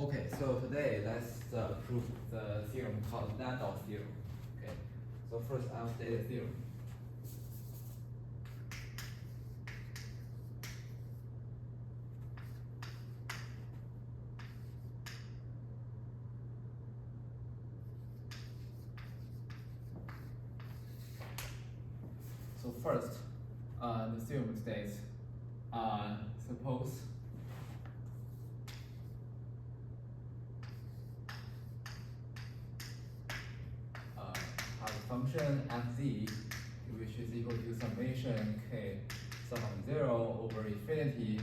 Okay, so today let's prove the theorem called Landau theorem. Okay, so first I'll state the theorem. So first, the theorem states, suppose have a function fz, which is equal to summation k sum of 0 over infinity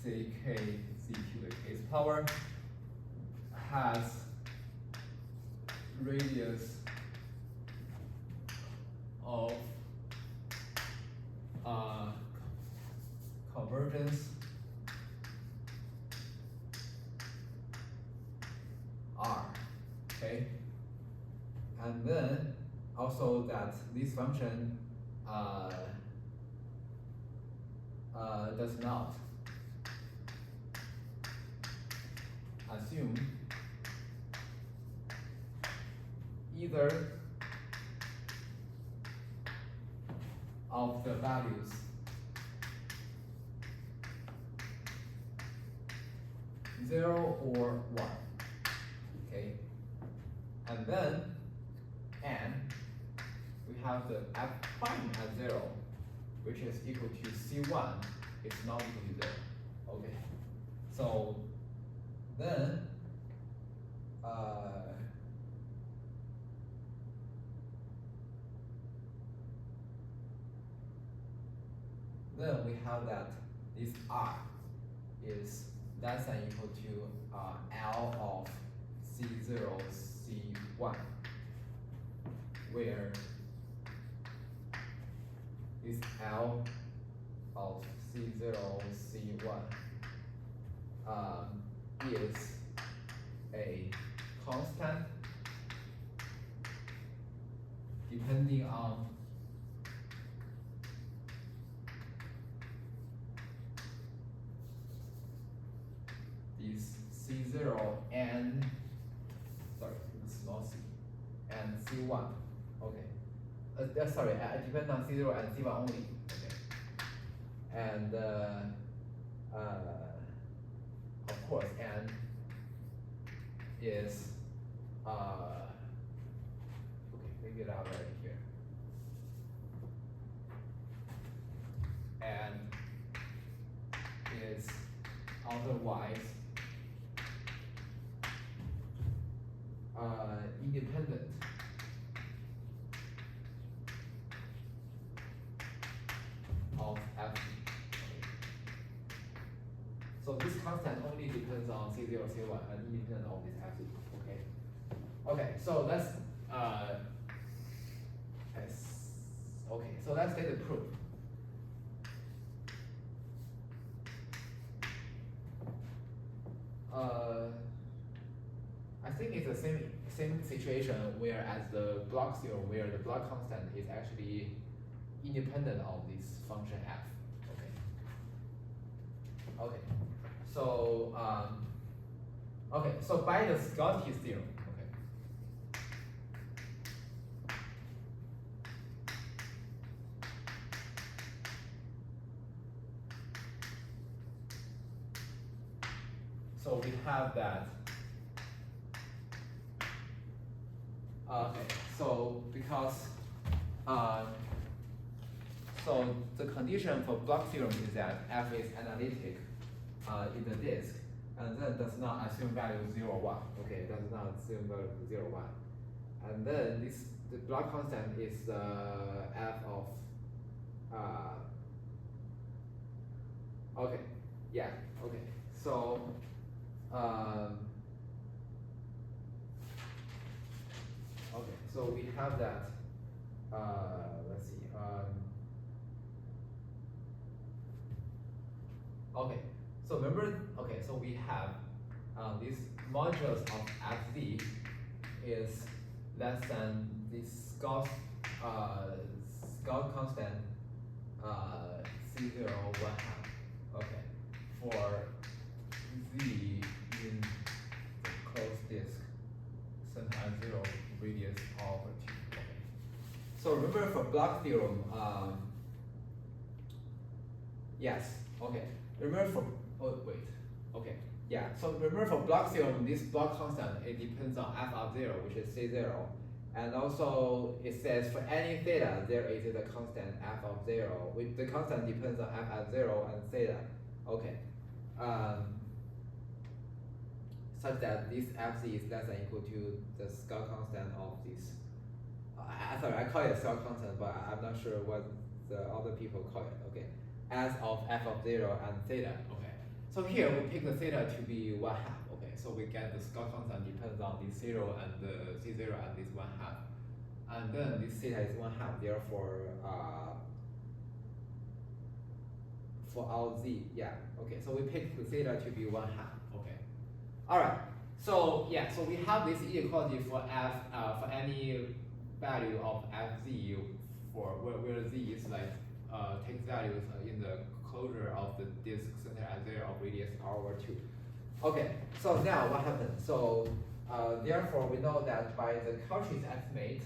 ck z to the kth power, has radius of convergence R, okay? And then also that this function does not assume either of the values zero or one, okay? And then we have the f prime at 0, which is equal to c1 is not equal to 0. Okay, so then we have that this R is less than equal to L of C0, C1, where this L of C0, C1 is a constant depending on these C0 and small c and C1. Okay. Sorry, it depends on C0 and C1 only. Okay. And of course, n is okay. Maybe it out right here. And is otherwise independent of f. So this constant only depends on C0, C1, and independent of this f. Okay. Okay. So let's okay. So let's get the proof. I think it's the same situation where as the block theorem, where the block constant is actually independent of this function f. Okay. Okay. So okay. So by the Scottish theorem, okay. So we have that. Okay, so because so the condition for block theorem is that f is analytic in the disk, and then does not assume value 0, 1. Okay, does not assume value 0, 1. And then the block constant is f of okay, yeah, okay. So okay, so we have that. Let's see. Okay, so remember. Okay, so we have this modulus of fz is less than this Gauss constant c0 1/2. Okay, for z in So remember for block theorem, yes, okay. Remember for, oh wait, okay, yeah. So remember for block theorem, this block constant, it depends on f of 0, which is C0. And also it says for any theta, there is a constant f of 0, which the constant depends on f of 0 and theta. Okay. Such that this fc is less than or equal to the scale constant of this. Sorry, I call it scale constant, but I'm not sure what the other people call it. Okay, as of f of 0 and theta. Okay, so here we pick the theta to be 1/2. Okay, so we get the scale constant depends on this 0 and the c0 and this 1/2, and then this theta is 1/2. Therefore, for our z, yeah. Okay, so we pick the theta to be 1/2. Okay. All right. So yeah, so we have this inequality for f for any value of fz for where z is like takes values in the closure of the disk center at 0 of radius r/2. Okay. So now what happens? So therefore we know that by the Cauchy's estimate,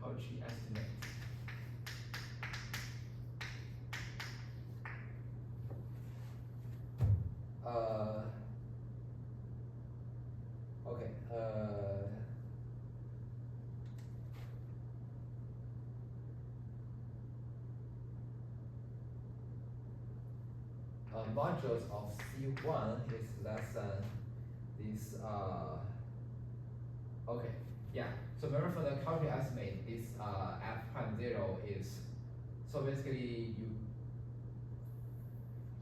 Cauchy estimate. Okay. Modulus of C1 is less than this. Okay. Yeah. So remember for the Cauchy estimate, this f prime 0 is, so basically you,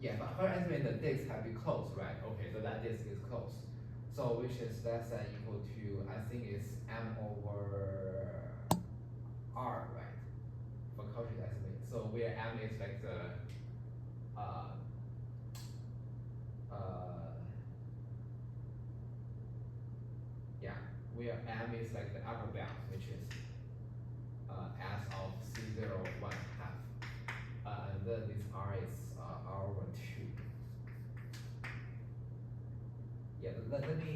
yeah, but her estimate the disk have to be closed, right? Okay, so that disk is closed. So which is less than equal to, I think it's m over r, right? For Cauchy estimate. So where m is like the yeah, where m is like the upper bound, which is as of c0 1/2, and then this r is r/2. Yeah, let me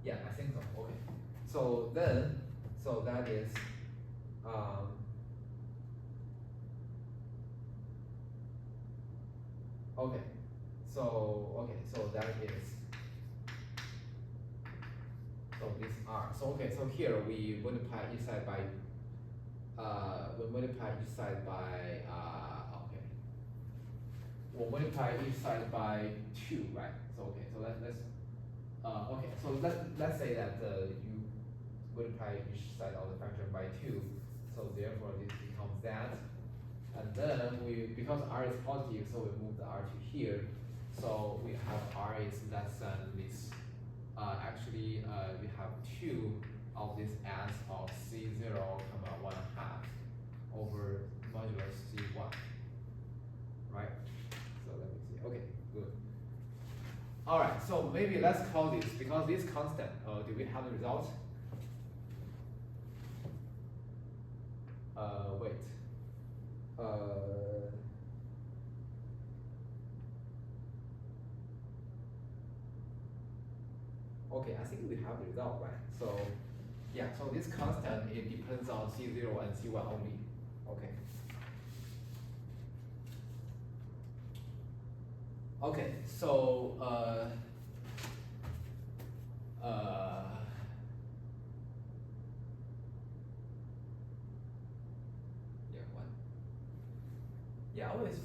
yeah, I think so. Okay. So then, so that is okay. So that is, so this r. So okay, so here we multiply each side by okay. We'll multiply each side by 2, right? So okay, so let's okay, so let's say that you multiply each side of the fraction by 2, so therefore this becomes that, and then because r is positive, so we move the r to here, so we have r is less than this. Actually, we have 2 of this as of c0, 1/2 over modulus c1, right? So let me see. Okay, good. All right, so maybe let's call this, because this constant, do we have the result? Wait. Okay, I think we have the result, right? So, yeah, so this constant, it depends on C0 and C1 only. Okay. Okay, so, yeah, what? Yeah, always,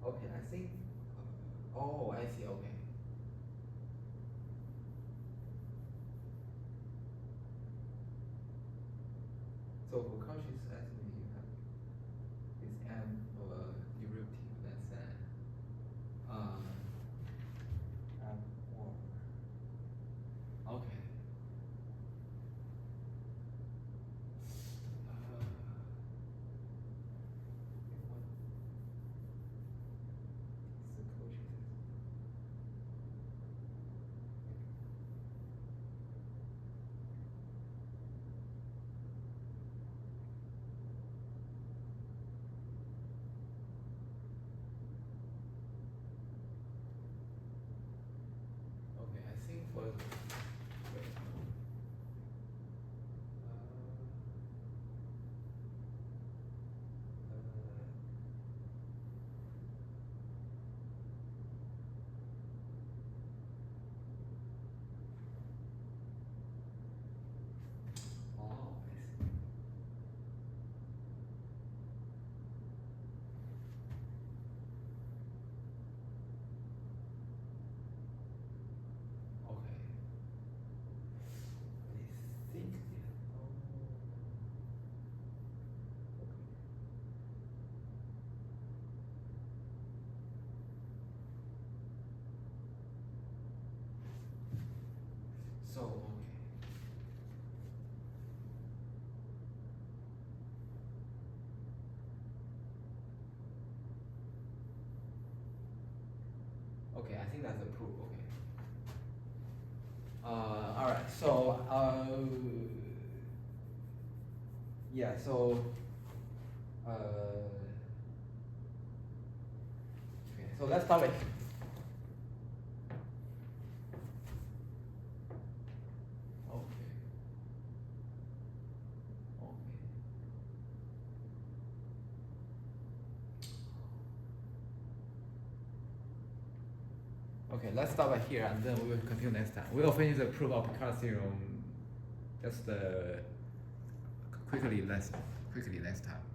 Okay, I think. Oh, I see. Okay. So for Cauchy's estimate, you have this m of a derivative less than m4. Okay. Okay, I think for wait. Oh, I see. Okay. I think so okay, I think that's a proof. Okay. All right. So yeah. So okay. So let's start with. Okay. Okay, let's stop right here and then we will continue next time. We will finish the proof of Picard theorem just quickly next time.